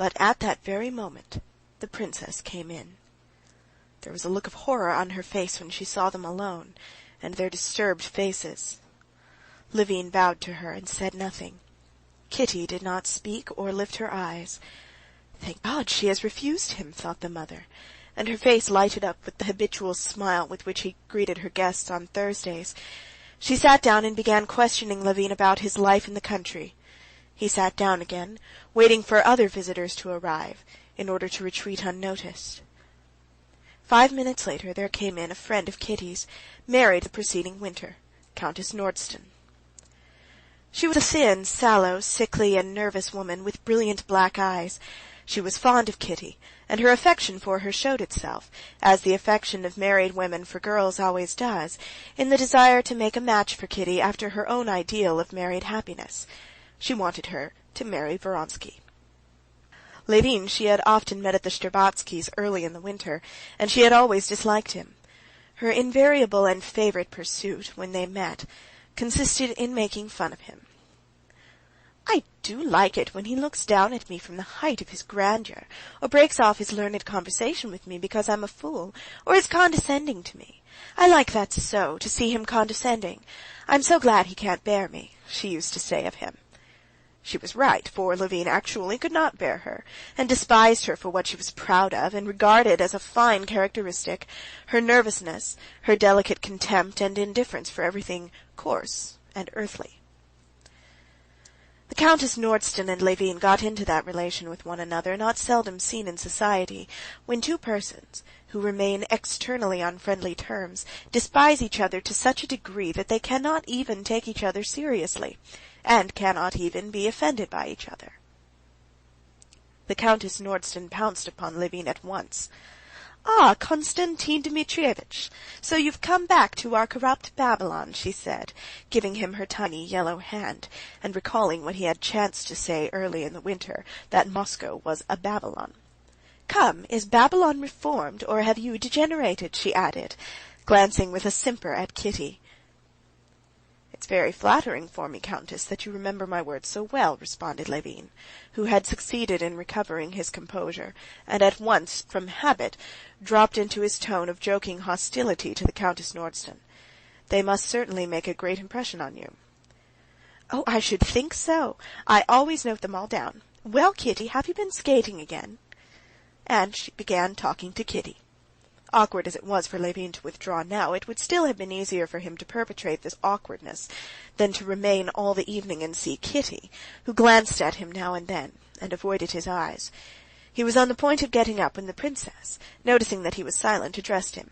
But at that very moment the princess came in. There was a look of horror on her face when she saw them alone, and their disturbed faces. Levin bowed to her and said nothing. Kitty did not speak or lift her eyes. "Thank God she has refused him," thought the mother, and her face lighted up with the habitual smile with which he greeted her guests on Thursdays. She sat down and began questioning Levin about his life in the country. He sat down again, waiting for other visitors to arrive, in order to retreat unnoticed. 5 minutes later there came in a friend of Kitty's, married the preceding winter, Countess Nordston. She was a thin, sallow, sickly, and nervous woman with brilliant black eyes. She was fond of Kitty, and her affection for her showed itself, as the affection of married women for girls always does, in the desire to make a match for Kitty after her own ideal of married happiness. She wanted her to marry Vronsky. Levin she had often met at the Shtcherbatskys' early in the winter, and she had always disliked him. Her invariable and favorite pursuit, when they met, consisted in making fun of him. "I do like it when he looks down at me from the height of his grandeur, or breaks off his learned conversation with me because I'm a fool, or is condescending to me. I like that so, to see him condescending. I'm so glad he can't bear me," she used to say of him. She was right, for Levin actually could not bear her, and despised her for what she was proud of, and regarded as a fine characteristic her nervousness, her delicate contempt and indifference for everything coarse and earthly. The Countess Nordston and Levin got into that relation with one another, not seldom seen in society, when two persons, who remain externally on friendly terms, despise each other to such a degree that they cannot even take each other seriously, and cannot even be offended by each other. The Countess Nordston pounced upon Levin at once. "Ah, Konstantin Dmitrievitch, so you've come back to our corrupt Babylon," she said, giving him her tiny yellow hand, and recalling what he had chanced to say early in the winter, that Moscow was a Babylon. "Come, is Babylon reformed, or have you degenerated?" she added, glancing with a simper at Kitty. "It's very flattering for me, Countess, that you remember my words so well," responded Levin, who had succeeded in recovering his composure, and at once, from habit, dropped into his tone of joking hostility to the Countess Nordston. "They must certainly make a great impression on you." "Oh, I should think so. I always note them all down. Well, Kitty, have you been skating again?" And she began talking to Kitty. Awkward as it was for Levin to withdraw now, it would still have been easier for him to perpetrate this awkwardness than to remain all the evening and see Kitty, who glanced at him now and then, and avoided his eyes. He was on the point of getting up when the princess, noticing that he was silent, addressed him.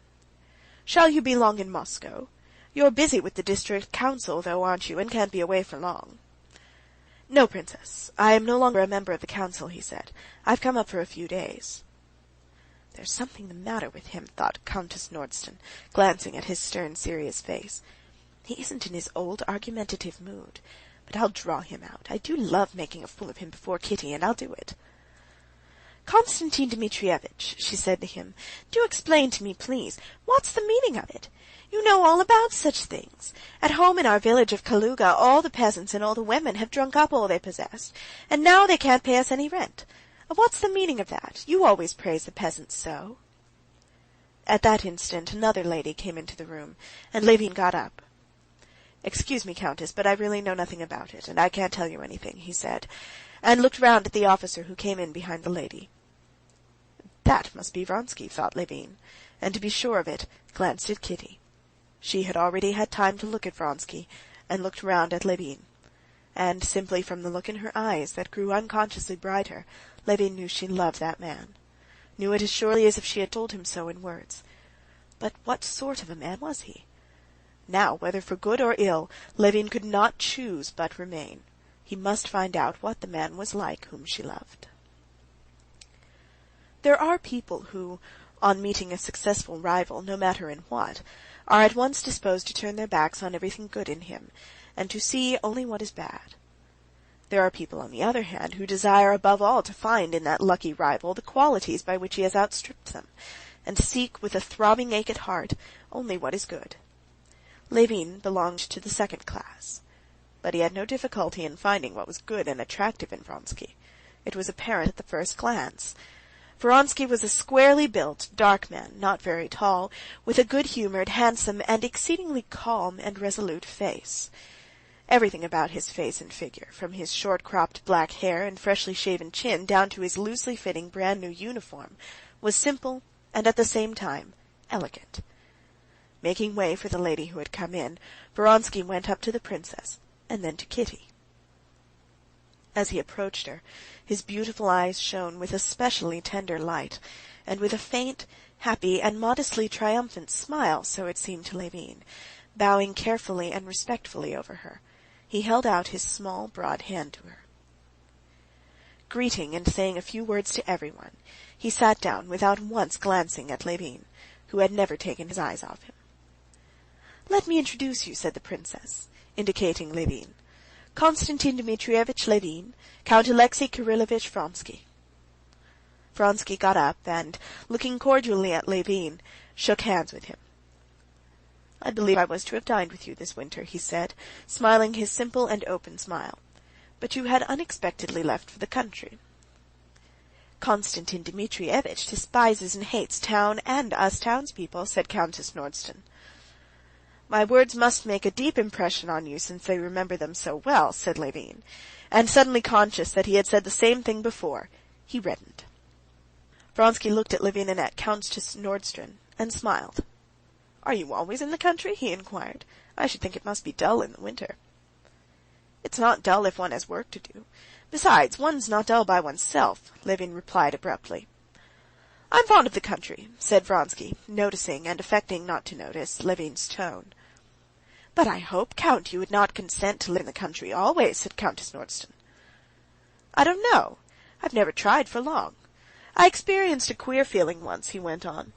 "Shall you be long in Moscow? You're busy with the district council, though, aren't you, and can't be away for long?" "No, Princess, I am no longer a member of the council," he said. "I've come up for a few days." "There's something the matter with him," thought Countess Nordston, glancing at his stern, serious face. "He isn't in his old argumentative mood. But I'll draw him out. I do love making a fool of him before Kitty, and I'll do it." "Konstantin Dmitrievitch," she said to him, "do explain to me, please, what's the meaning of it? You know all about such things. At home in our village of Kaluga, all the peasants and all the women have drunk up all they possessed, and now they can't pay us any rent. What's the meaning of that? You always praise the peasants so." At that instant another lady came into the room, and Levin got up. "Excuse me, Countess, but I really know nothing about it, and I can't tell you anything," he said, and looked round at the officer who came in behind the lady. That must be Vronsky, thought Levin, and to be sure of it, glanced at Kitty. She had already had time to look at Vronsky, and looked round at Levin. And simply from the look in her eyes that grew unconsciously brighter, Levin knew she loved that man, knew it as surely as if she had told him so in words. But what sort of a man was he? Now, whether for good or ill, Levin could not choose but remain. He must find out what the man was like whom she loved. There are people who, on meeting a successful rival, no matter in what, are at once disposed to turn their backs on everything good in him, and to see only what is bad. There are people, on the other hand, who desire above all to find in that lucky rival the qualities by which he has outstripped them, and seek with a throbbing ache at heart only what is good. Levin belonged to the second class, but he had no difficulty in finding what was good and attractive in Vronsky. It was apparent at the first glance. Vronsky was a squarely built, dark man, not very tall, with a good-humored, handsome, and exceedingly calm and resolute face. Everything about his face and figure, from his short-cropped black hair and freshly shaven chin down to his loosely fitting brand-new uniform, was simple and at the same time elegant. Making way for the lady who had come in, Vronsky went up to the princess and then to Kitty. As he approached her, his beautiful eyes shone with a specially tender light, and with a faint, happy, and modestly triumphant smile, so it seemed to Levin, bowing carefully and respectfully over her, he held out his small, broad hand to her. Greeting and saying a few words to everyone, he sat down without once glancing at Levin, who had never taken his eyes off him. "Let me introduce you," said the princess, indicating Levin. "Konstantin Dmitrievitch Levin, Count Alexei Kirillovitch Vronsky." Vronsky got up and, looking cordially at Levin, shook hands with him. "I believe I was to have dined with you this winter," he said, smiling his simple and open smile. "But you had unexpectedly left for the country." "Konstantin Dmitrievitch despises and hates town and us townspeople," said Countess Nordston. "My words must make a deep impression on you since they remember them so well," said Levin, and suddenly conscious that he had said the same thing before, he reddened. Vronsky looked at Levin and at Countess Nordston and smiled. "Are you always in the country?" he inquired. "I should think it must be dull in the winter." "It's not dull if one has work to do. Besides, one's not dull by oneself," Levin replied abruptly. "I'm fond of the country," said Vronsky, noticing and affecting not to notice Levin's tone. "But I hope, Count, you would not consent to live in the country always," said Countess Nordston. "I don't know. I've never tried for long. I experienced a queer feeling once," he went on.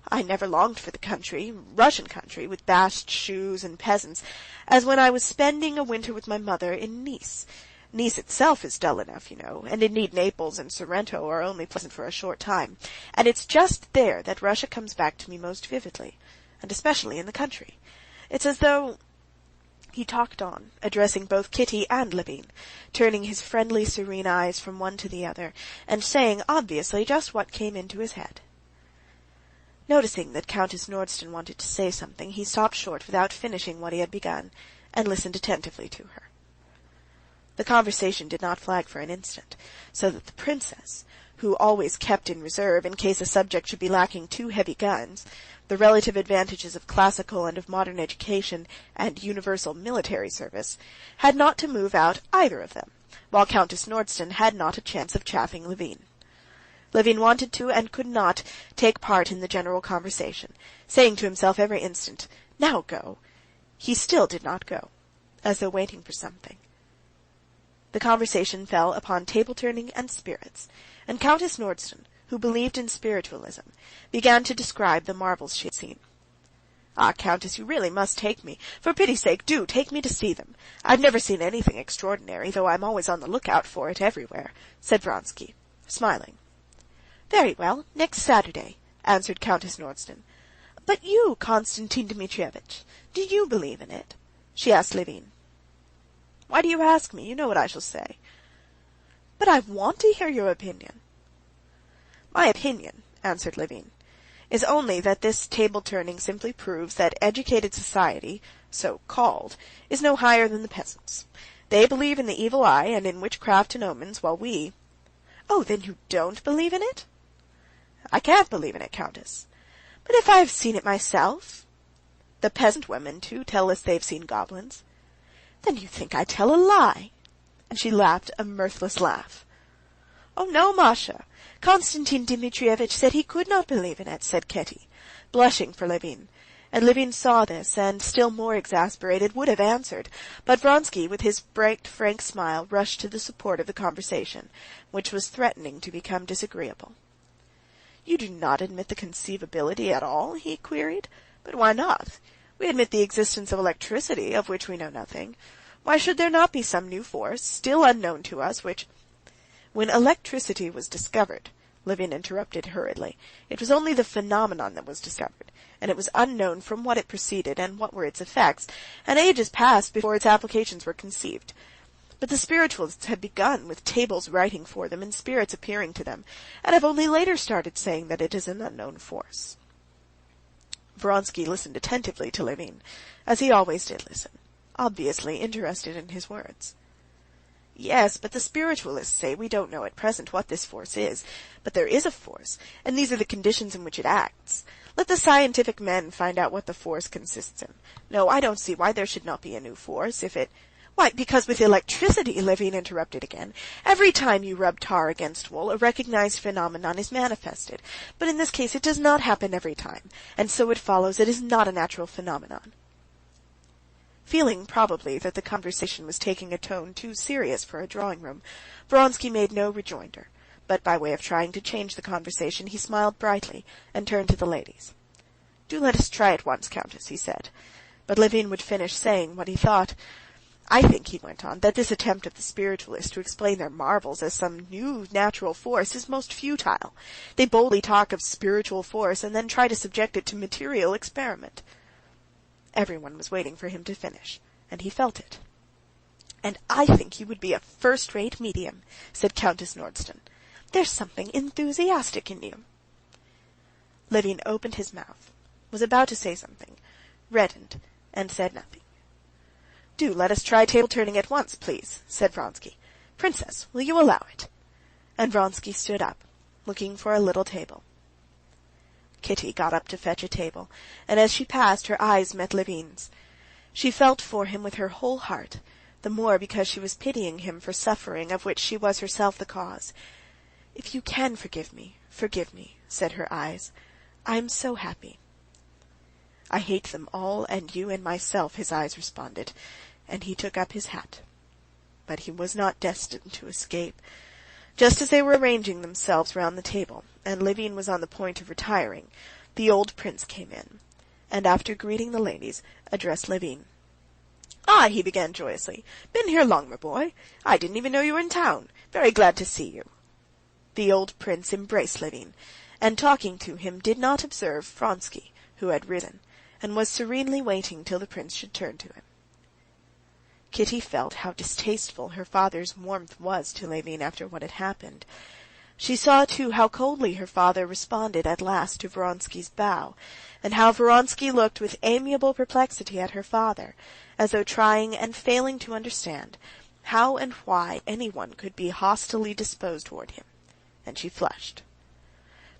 "I never longed for the country, Russian country, with bast shoes and peasants, as when I was spending a winter with my mother in Nice. Nice itself is dull enough, you know, and indeed Naples and Sorrento are only pleasant for a short time, and it's just there that Russia comes back to me most vividly, and especially in the country. It's as though—" He talked on, addressing both Kitty and Levin, turning his friendly, serene eyes from one to the other, and saying obviously just what came into his head. Noticing that Countess Nordston wanted to say something, he stopped short without finishing what he had begun, and listened attentively to her. The conversation did not flag for an instant, so that the princess, who always kept in reserve in case a subject should be lacking two heavy guns, the relative advantages of classical and of modern education and universal military service, had not to move out either of them, while Countess Nordston had not a chance of chaffing Levin. Levin wanted to and could not take part in the general conversation, saying to himself every instant, "Now go." He still did not go, as though waiting for something. The conversation fell upon table-turning and spirits, and Countess Nordston, who believed in spiritualism, began to describe the marvels she had seen. "Ah, Countess, you really must take me. For pity's sake, do take me to see them. I've never seen anything extraordinary, though I'm always on the lookout for it everywhere," said Vronsky, smiling. "Very well, next Saturday," answered Countess Nordston. "But you, Konstantin Dmitrievitch, do you believe in it?" she asked Levin. "Why do you ask me? You know what I shall say." "But I want to hear your opinion." "My opinion," answered Levin, "is only that this table-turning simply proves that educated society, so-called, is no higher than the peasants. They believe in the evil eye and in witchcraft and omens, while we—" "Oh, then you don't believe in it?" "I can't believe in it, Countess." "But if I have seen it myself?" "The peasant women, too, tell us they've seen goblins." "Then you think I tell a lie?" And she laughed a mirthless laugh. "Oh, no, Masha. Konstantin Dmitrievitch said he could not believe in it," said Kitty, blushing for Levin, and Levin saw this, and, still more exasperated, would have answered, but Vronsky, with his bright, frank smile, rushed to the support of the conversation, which was threatening to become disagreeable. "You do not admit the conceivability at all?" he queried. "But why not? We admit the existence of electricity, of which we know nothing. Why should there not be some new force, still unknown to us, which—" "When electricity was discovered," Levin interrupted hurriedly, "it was only the phenomenon that was discovered, and it was unknown from what it proceeded and what were its effects, and ages passed before its applications were conceived. But the spiritualists had begun with tables writing for them and spirits appearing to them, and have only later started saying that it is an unknown force. Vronsky listened attentively to Levin, as he always did listen, obviously interested in his words. Yes, but the spiritualists say we don't know at present what this force is, but there is a force, and these are the conditions in which it acts. Let the scientific men find out what the force consists in. No, I don't see why there should not be a new force, if it... Why, because with electricity, Levin interrupted again. Every time you rub tar against wool, a recognized phenomenon is manifested. But in this case it does not happen every time, and so it follows it is not a natural phenomenon. Feeling, probably, that the conversation was taking a tone too serious for a drawing-room, Vronsky made no rejoinder, but by way of trying to change the conversation, he smiled brightly and turned to the ladies. "Do let us try at once, Countess," he said. But Levin would finish saying what he thought. "I think," he went on, "that this attempt of the spiritualists to explain their marvels as some new natural force is most futile. They boldly talk of spiritual force and then try to subject it to material experiment." Everyone was waiting for him to finish, and he felt it. "And I think you would be a first-rate medium," said Countess Nordston. "There's something enthusiastic in you." Levin opened his mouth, was about to say something, reddened, and said nothing. "Do let us try table-turning at once, please," said Vronsky. "Princess, will you allow it?" And Vronsky stood up, looking for a little table. Kitty got up to fetch a table, and as she passed, her eyes met Levin's. She felt for him with her whole heart, the more because she was pitying him for suffering of which she was herself the cause. "If you can forgive me, said her eyes. "I am so happy." "I hate them all, and you and myself," his eyes responded, and he took up his hat. But he was not destined to escape. Just as they were arranging themselves round the table, and Levin was on the point of retiring, the old prince came in, and after greeting the ladies, addressed Levin. "Ah," he began joyously, "been here long, my boy? I didn't even know you were in town. Very glad to see you." The old prince embraced Levin, and talking to him did not observe Vronsky, who had risen, and was serenely waiting till the prince should turn to him. Kitty felt how distasteful her father's warmth was to Levin after what had happened. She saw, too, how coldly her father responded at last to Vronsky's bow, and how Vronsky looked with amiable perplexity at her father, as though trying and failing to understand how and why anyone could be hostilely disposed toward him, and she flushed.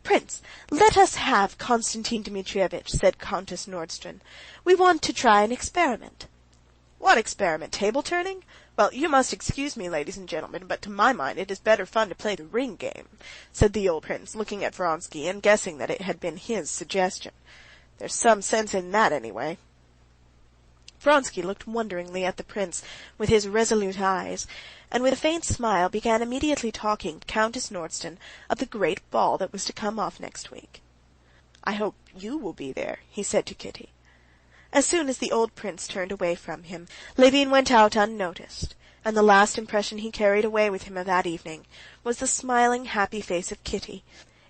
"Prince, let us have Konstantin Dmitrievitch," said Countess Nordston. "We want to try an experiment." "What experiment? Table-turning? Well, you must excuse me, ladies and gentlemen, but to my mind it is better fun to play the ring game," said the old prince, looking at Vronsky and guessing that it had been his suggestion. "There's some sense in that, anyway." Vronsky looked wonderingly at the prince with his resolute eyes, and with a faint smile began immediately talking to Countess Nordston of the great ball that was to come off next week. "I hope you will be there," he said to Kitty. As soon as the old prince turned away from him, Levin went out unnoticed, and the last impression he carried away with him of that evening was the smiling, happy face of Kitty,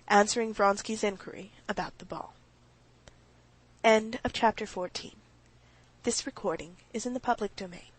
answering Vronsky's inquiry about the ball. End of chapter 14. This recording is in the public domain.